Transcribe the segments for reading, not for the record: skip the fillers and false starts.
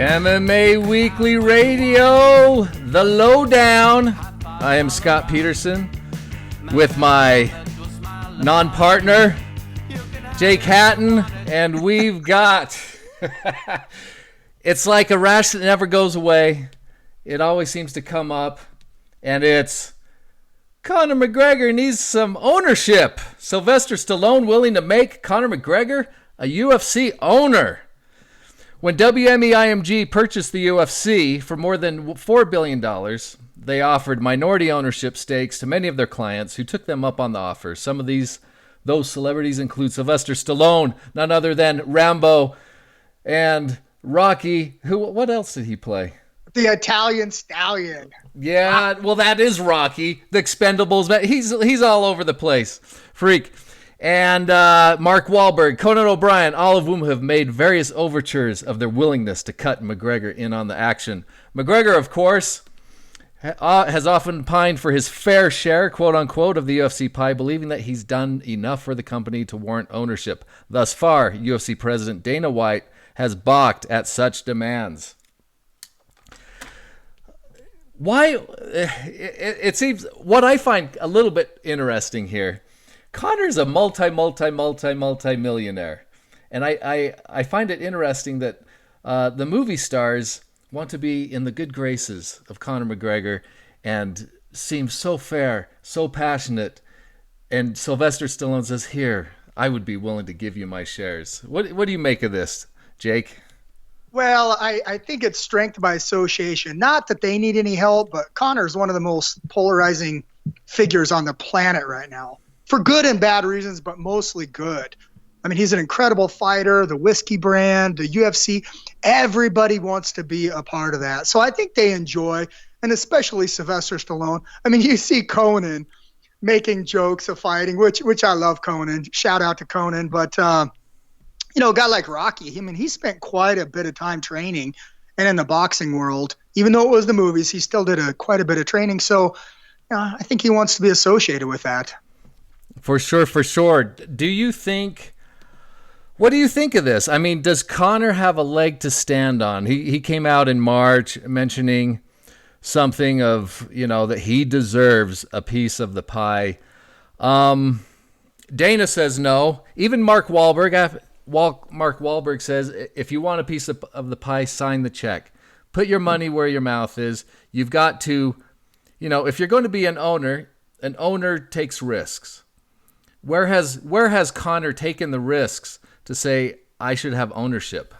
MMA Weekly Radio, The Lowdown. I am Scott Peterson with my non-partner, Jake Hatton, and we've got... It's like a rash that never goes away. It always seems to come up, and it's Conor McGregor needs some ownership. Sylvester Stallone willing to make Conor McGregor a UFC owner. When WMEIMG purchased the UFC for more than $4 billion, they offered minority ownership stakes to many of their clients who took them up on the offer. Some of those celebrities include Sylvester Stallone, none other than Rambo, and Rocky. What else did he play? The Italian Stallion. Yeah, well, that is Rocky. The Expendables. He's all over the place. Freak. And Mark Wahlberg, Conan O'Brien, all of whom have made various overtures of their willingness to cut McGregor in on the action. McGregor, of course, has often pined for his fair share, quote unquote, of the UFC pie, believing that he's done enough for the company to warrant ownership. Thus far, UFC President Dana White has balked at such demands. Why? It seems what I find a little bit interesting here. Conor's a multi-millionaire. And I find it interesting that the movie stars want to be in the good graces of Conor McGregor and seem so fair, so passionate. And Sylvester Stallone says, here, I would be willing to give you my shares. What do you make of this, Jake? Well, I think it's strength by association. Not that they need any help, but Conor's one of the most polarizing figures on the planet right now. For good and bad reasons, but mostly good. I mean, he's an incredible fighter, the whiskey brand, the UFC. Everybody wants to be a part of that. So I think they enjoy, and especially Sylvester Stallone. I mean, you see Conan making jokes of fighting, which I love Conan. Shout out to Conan. But, a guy like Rocky, I mean, he spent quite a bit of time training. And in the boxing world, even though it was the movies, he still did quite a bit of training. So I think he wants to be associated with that. For sure. What do you think of this? I mean, does Conor have a leg to stand on? He came out in March mentioning something of, that he deserves a piece of the pie. Dana says no. Even Mark Wahlberg says, if you want a piece of the pie, sign the check. Put your money where your mouth is. You've got to, if you're going to be an owner takes risks. Where has Conor taken the risks to say I should have ownership?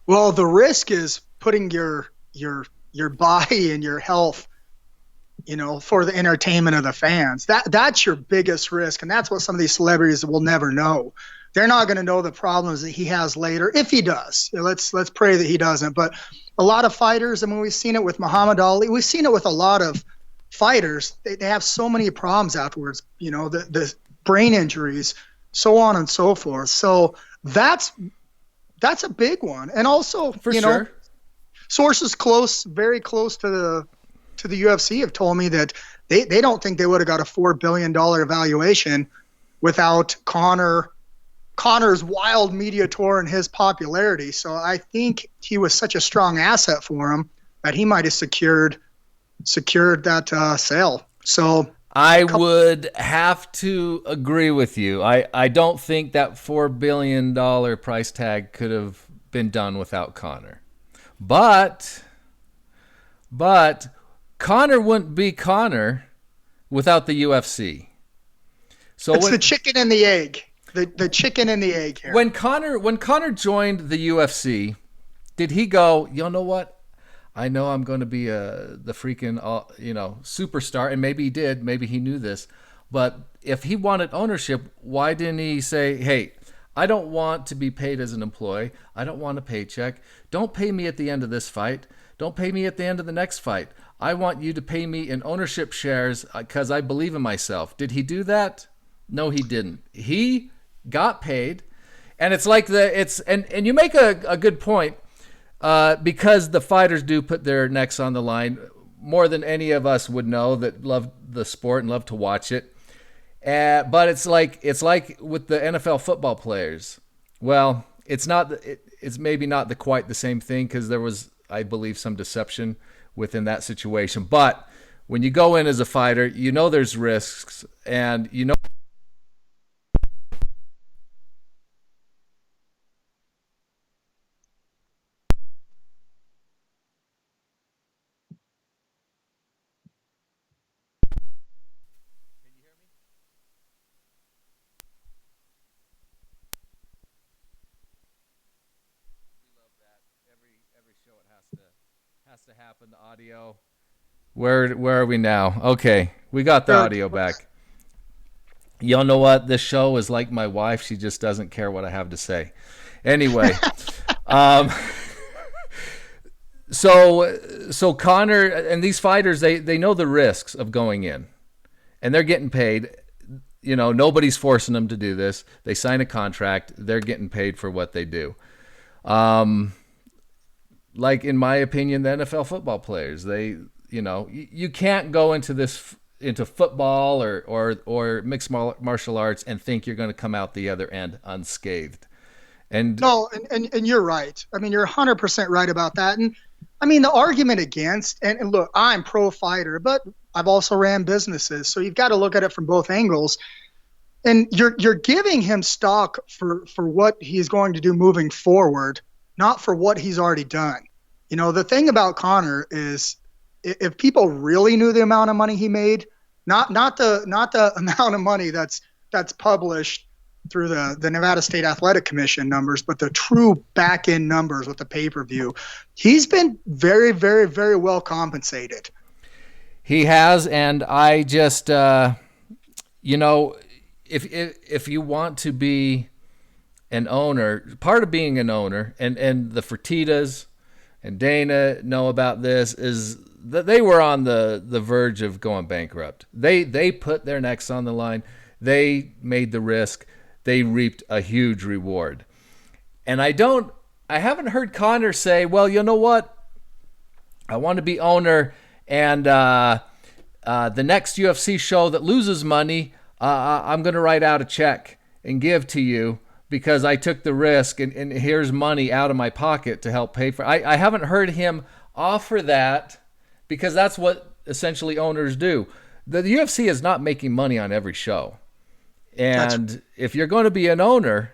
Well, the risk is putting your body and your health, for the entertainment of the fans. That's your biggest risk, and that's what some of these celebrities will never know. They're not going to know the problems that he has later, if he does. Let's pray that he doesn't. But a lot of fighters, I mean, we've seen it with Muhammad Ali. We've seen it with a lot of fighters. They have so many problems afterwards. The brain injuries, so on and so forth. So that's a big one. And also, sure. Sources very close to the UFC have told me that they don't think they would have got a $4 billion valuation without Conor's wild media tour and his popularity. So I think he was such a strong asset for him that he might have secured that sale. So I would have to agree with you. I don't think that $4 billion price tag could have been done without Conor. But Conor wouldn't be Conor without the UFC. So it's the chicken and the egg. The chicken and the egg here. When Conor joined the UFC, did he go, you know what? I know I'm going to be the freaking superstar, and maybe he did, maybe he knew this, but if he wanted ownership, why didn't he say, hey, I don't want to be paid as an employee. I don't want a paycheck. Don't pay me at the end of this fight. Don't pay me at the end of the next fight. I want you to pay me in ownership shares because I believe in myself. Did he do that? No, he didn't. He got paid, and it's like and you make a good point. Because the fighters do put their necks on the line more than any of us would know that love the sport and love to watch it. But it's like with the NFL football players. Well, it's maybe not quite the same thing, because there was, I believe, some deception within that situation. But when you go in as a fighter, you know there's risks, and you know. Every show it has to happen. The audio. Where are we now? Okay, we got the audio back. Y'all know what? This show is like my wife. She just doesn't care what I have to say. Anyway, so Conor and these fighters, they know the risks of going in, and they're getting paid. You know, nobody's forcing them to do this. They sign a contract. They're getting paid for what they do. Like, in my opinion, the NFL football players, you can't go into football or mixed martial arts and think you're going to come out the other end unscathed. And no, and you're right. I mean, you're 100% right about that. And I mean, the argument against, and look, I'm pro fighter, but I've also ran businesses, so you've got to look at it from both angles. And you're giving him stock for what he's going to do moving forward, not for what he's already done. You know, the thing about Conor is, if people really knew the amount of money he made, not the amount of money that's published through the Nevada State Athletic Commission numbers, but the true back end numbers with the pay-per-view, he's been very, very, very well compensated. He has, and I just, you know, if you want to be an owner, part of being an owner, and the Fertittas and Dana know about this, is that they were on the verge of going bankrupt. They put their necks on the line. They made the risk. They reaped a huge reward. And I haven't heard Conor say, well, you know what? I want to be owner, and the next UFC show that loses money, I'm going to write out a check and give to you, because I took the risk, and here's money out of my pocket to help pay for it. I haven't heard him offer that, because that's what essentially owners do. The UFC is not making money on every show. And if you're going to be an owner,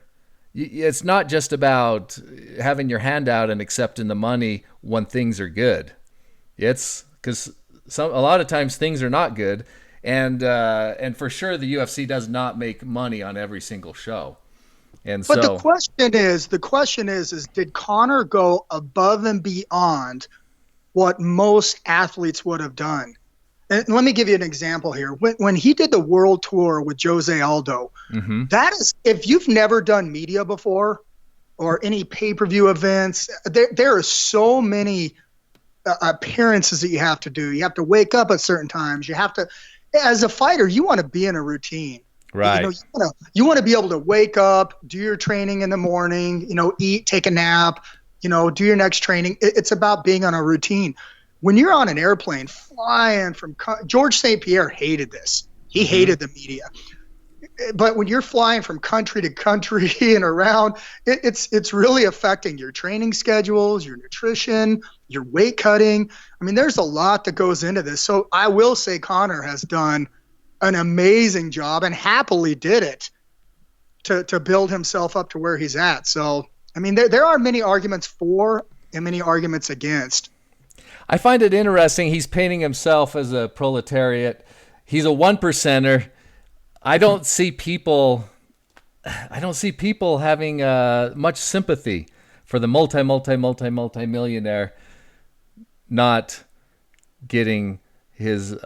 it's not just about having your hand out and accepting the money when things are good. It's because a lot of times things are not good. And for sure, the UFC does not make money on every single show. But the question is, did Conor go above and beyond what most athletes would have done? And let me give you an example here. When he did the world tour with Jose Aldo, that is, if you've never done media before or any pay-per-view events, there are so many appearances that you have to do. You have to wake up at certain times. You have to, as a fighter, you want to be in a routine. Right. You want to be able to wake up, do your training in the morning, eat, take a nap, do your next training. It's about being on a routine. When you're on an airplane flying from George St. Pierre hated this. He hated the media. But when you're flying from country to country and around, it's really affecting your training schedules, your nutrition, your weight cutting. I mean, there's a lot that goes into this. So I will say Conor has done an amazing job and happily did it to build himself up to where he's at. So, I mean, there are many arguments for and many arguments against. I find it interesting. He's painting himself as a proletariat. He's a 1%er. I don't see people having much sympathy for the multi-millionaire not getting his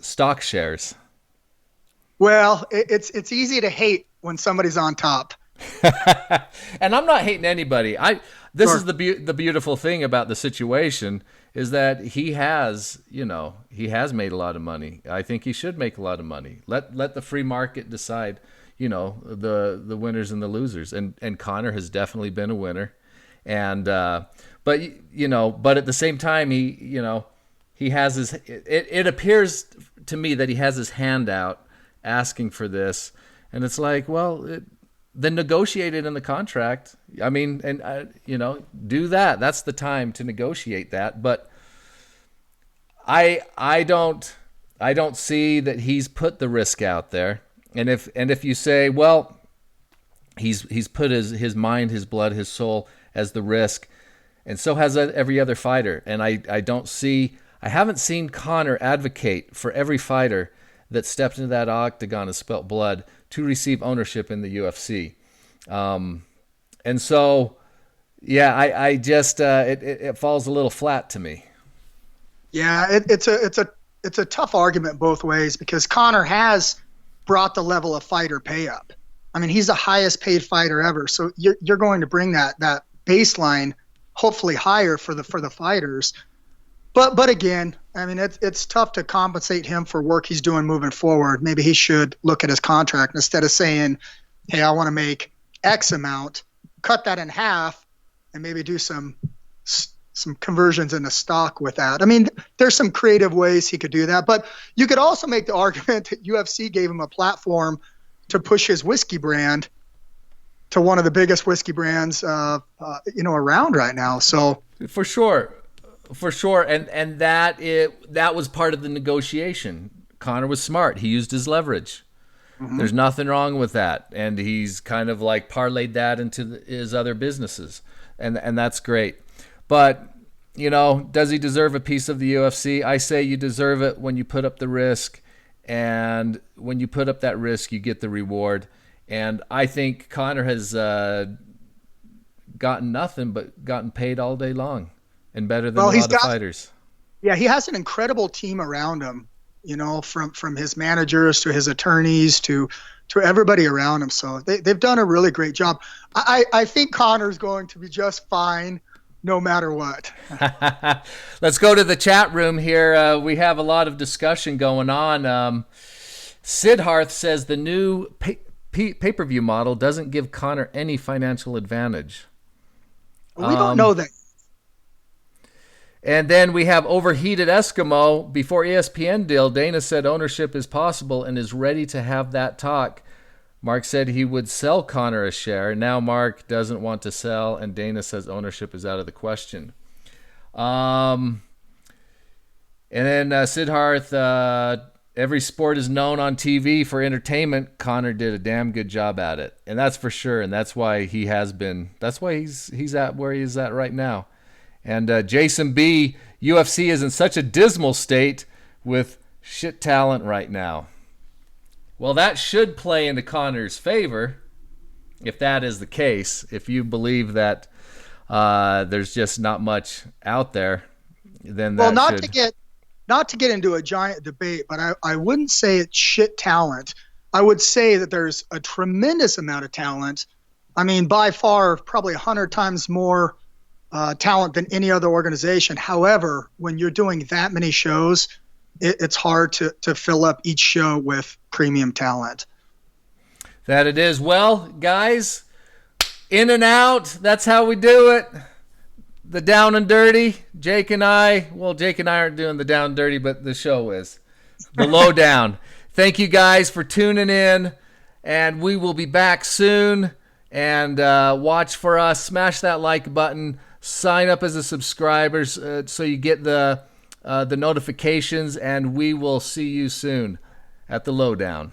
stock shares. Well, it's easy to hate when somebody's on top. And I'm not hating anybody. This is the beautiful thing about the situation, is that he has made a lot of money. I think he should make a lot of money. Let the free market decide, the winners and the losers. And Conor has definitely been a winner. And but at the same time, he has his. It appears to me that he has his hand out asking for this, and it's like, well, then negotiate it in the contract. I mean, and do that. That's the time to negotiate that. But I don't see that he's put the risk out there. And if you say, well, he's put his mind, his blood, his soul as the risk, and so has every other fighter. And I haven't seen Conor advocate for every fighter that stepped into that octagon and spilt blood to receive ownership in the UFC. And so, yeah, I just it falls a little flat to me. Yeah, it's a tough argument both ways, because Conor has brought the level of fighter pay up. I mean, he's the highest paid fighter ever, so you're going to bring that baseline hopefully higher for the fighters. But again, I mean, it's tough to compensate him for work he's doing moving forward. Maybe he should look at his contract instead of saying, hey, I want to make X amount, cut that in half, and maybe do some conversions into stock with that. I mean, there's some creative ways he could do that. But you could also make the argument that UFC gave him a platform to push his whiskey brand to one of the biggest whiskey brands around right now. So For sure. And that was part of the negotiation. Conor was smart. He used his leverage. Mm-hmm. There's nothing wrong with that. And he's kind of like parlayed that into his other businesses. And that's great. But, does he deserve a piece of the UFC? I say you deserve it when you put up the risk. And when you put up that risk, you get the reward. And I think Conor has gotten nothing but gotten paid all day long. And better than a lot of fighters. Yeah, he has an incredible team around him, from his managers to his attorneys to everybody around him. So they've done a really great job. I think Conor's going to be just fine no matter what. Let's go to the chat room here. We have a lot of discussion going on. Sidharth says the new pay-per-view model doesn't give Conor any financial advantage. We don't know that. And then we have Overheated Eskimo. Before ESPN deal, Dana said ownership is possible and is ready to have that talk. Mark said he would sell Conor a share. Now Mark doesn't want to sell, and Dana says ownership is out of the question. And then Sidharth, every sport is known on TV for entertainment. Conor did a damn good job at it, and that's for sure. And that's why he has been. That's why he's at where he's at right now. And Jason B, UFC is in such a dismal state with shit talent right now. Well, that should play into Conor's favor, if that is the case. If you believe that there's just not much out there, then that not to get into a giant debate, but I wouldn't say it's shit talent. I would say that there's a tremendous amount of talent. I mean, by far, probably 100 times more talent than any other organization. However, when you're doing that many shows, it's hard to fill up each show with premium talent. That it is. Well, guys, in and out. That's how we do it. The down and dirty. Jake and I aren't doing the down and dirty, but the show is. The lowdown. Thank you guys for tuning in, and we will be back soon. And watch for us. Smash that like button. Sign up as a subscriber so you get the notifications, and we will see you soon at the lowdown.